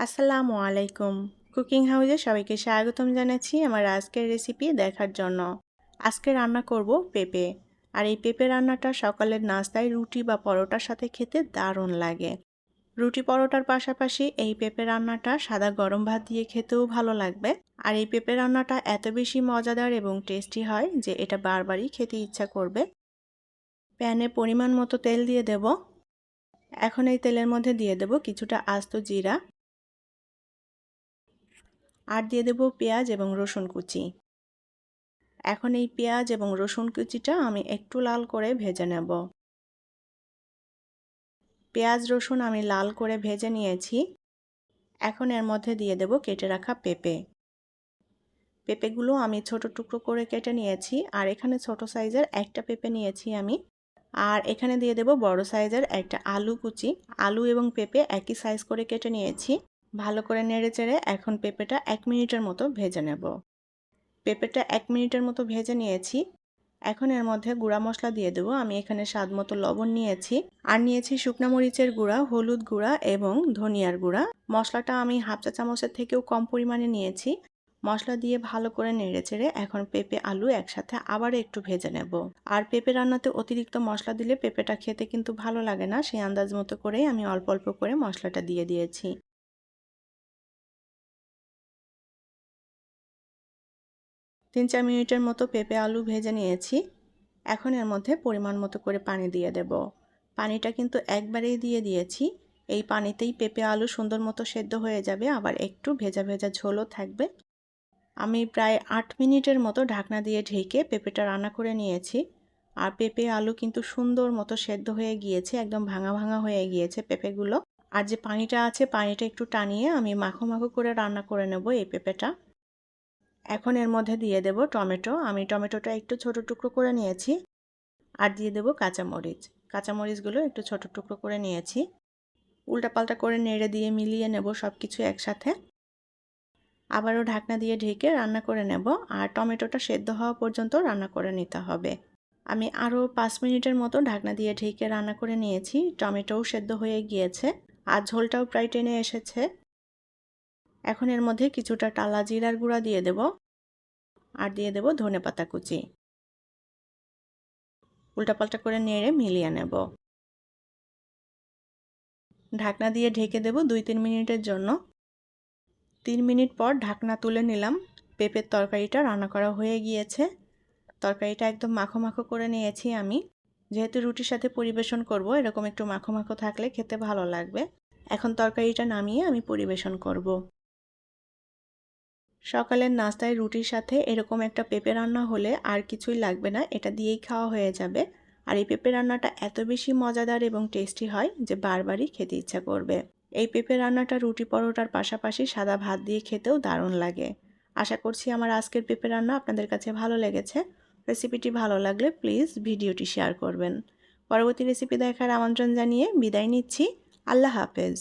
আসসালামু আলাইকুম। কুকিং হাউসে সবাইকে স্বাগতম জানাচ্ছি আমার আজকের রেসিপি দেখার জন্য। আজকে রান্না করব পেঁপে। আর এই পেঁপে রান্নাটা সকালের নাস্তায় রুটি বা পরোটার সাথে খেতে দারুণ লাগে। রুটি পরোটার পাশাপাশি এই পেঁপে রান্নাটা সাদা গরম ভাত দিয়ে খেতেও ভালো লাগবে। আর এই পেঁপে রান্নাটা এত বেশি মজাদার এবং টেস্টি হয় যে এটা বারবারই খেতে ইচ্ছা করবে। প্যানে পরিমাণ মতো তেল দিয়ে দেব। এখন এই তেলের মধ্যে দিয়ে দেব কিছুটা আস্ত জিরা, আর দিয়ে দেব পেঁয়াজ এবং রসুন কুচি। এখন এই পেঁয়াজ এবং রসুন কুচিটা আমি একটু লাল করে ভেজে নেব। পেঁয়াজ রসুন আমি লাল করে ভেজে নিয়েছি। এখন এর মধ্যে দিয়ে দেব কেটে রাখা পেঁপে। পেঁপেগুলো আমি ছোট টুকরো করে কেটে নিয়েছি। আর এখানে ছোট সাইজের একটা পেঁপে নিয়েছি আমি। আর এখানে দিয়ে দেব বড় সাইজের একটা আলু কুচি। আলু এবং পেঁপে একই সাইজ করে কেটে নিয়েছি। ভালো করে নেড়েচেড়ে এখন পেঁপেটা 1 মিনিটের মতো ভেজে নেব। পেঁপেটা 1 মিনিটের মতো ভেজে নিয়েছি। এখন এর মধ্যে গুঁড়া মশলা দিয়ে দেবো। আমি এখানে স্বাদ মতো লবণ নিয়েছি, আর নিয়েছি শুকনো মরিচের গুঁড়া, হলুদ গুঁড়া এবং ধনিয়ার গুঁড়া। মশলাটা আমি হাফ চা চামচের থেকেও কম পরিমাণে নিয়েছি। মশলা দিয়ে ভালো করে নেড়েচেড়ে এখন পেঁপে আলু একসাথে আবার একটু ভেজে নেব। আর পেঁপে রান্নাতে অতিরিক্ত মশলা দিলে পেঁপেটা খেতে কিন্তু ভালো লাগে না, সেই আন্দাজ মতো করেই আমি অল্প অল্প করে মশলাটা দিয়ে দিয়েছি। 3-4 মিনিটের মতো পেঁপে আলু ভেজে নিয়েছি। এখন এর মধ্যে পরিমাণ মতো করে পানি দিয়ে দেব। পানিটা কিন্তু একবারেই দিয়ে দিয়েছি। এই পানিতেই পেঁপে আলু সুন্দর মতো সেদ্ধ হয়ে যাবে, আবার একটু ভেজা ভেজা ঝোলও থাকবে। আমি প্রায় 8 মিনিটের মতো ঢাকনা দিয়ে ঢেকে পেঁপেটা রান্না করে নিয়েছি। আর পেঁপে আলু কিন্তু সুন্দর মতো সেদ্ধ হয়ে গিয়েছে, একদম ভাঙা ভাঙা হয়ে গিয়েছে পেঁপেগুলো। আর যে পানিটা আছে পানিটা একটু টানিয়ে আমি মাখো মাখো করে রান্না করে নেব এই পেঁপেটা। এখন এর মধ্যে দিয়ে দেব টমেটো। আমি টমেটোটা একটু ছোট টুকরো করে নিয়েছি। আর দিয়ে দেব কাঁচামরিচ। কাঁচামরিচগুলো একটু ছোট টুকরো করে নিয়েছি। উল্টাপাল্টা করে নেড়ে দিয়ে মিলিয়ে নেব সব কিছু একসাথে। আবারও ঢাকনা দিয়ে ঢেকে রান্না করে নেব। আর টমেটোটা সেদ্ধ হওয়া পর্যন্ত রান্না করে নিতে হবে। আমি আরও 5 মিনিটের মতো ঢাকনা দিয়ে ঢেকে রান্না করে নিয়েছি। টমেটোও সেদ্ধ হয়ে গিয়েছে, আর ঝোলটাও প্রায় টেনে এসেছে। এখন এর মধ্যে কিছুটা টালা জিরার গুঁড়া দিয়ে দেব, আর দিয়ে দেব ধনেপাতা কুচি। উল্টাপাল্টা করে নেড়ে মিলিয়ে নেব। ঢাকনা দিয়ে ঢেকে দেব 2-3 মিনিটের জন্য। 3 মিনিট পর ঢাকনা তুলে নিলাম। পেঁপের তরকারিটা রান্না করা হয়ে গিয়েছে। তরকারিটা একদম মাখো মাখো করে নিয়েছি আমি। যেহেতু রুটির সাথে পরিবেশন করব, এরকম একটু মাখো মাখো থাকলে খেতে ভালো লাগবে। এখন তরকারিটা নামিয়ে আমি পরিবেশন করব। সকালের নাস্তায় রুটির সাথে এরকম একটা পেঁপে রান্না হলে আর কিছুই লাগবে না, এটা দিয়েই খাওয়া হয়ে যাবে। আর এই পেঁপে রান্নাটা এত বেশি মজাদার এবং টেস্টি হয় যে বারবারই খেতে ইচ্ছা করবে। এই পেঁপে রান্নাটা রুটি পরোটার পাশাপাশি সাদা ভাত দিয়ে খেতেও দারুণ লাগে। আশা করছি আমার আজকের পেঁপে রান্না আপনাদের কাছে ভালো লেগেছে। রেসিপিটি ভালো লাগলে প্লিজ ভিডিওটি শেয়ার করবেন। পরবর্তী রেসিপি দেখার আমন্ত্রণ জানিয়ে বিদায় নিচ্ছি। আল্লাহ হাফেজ।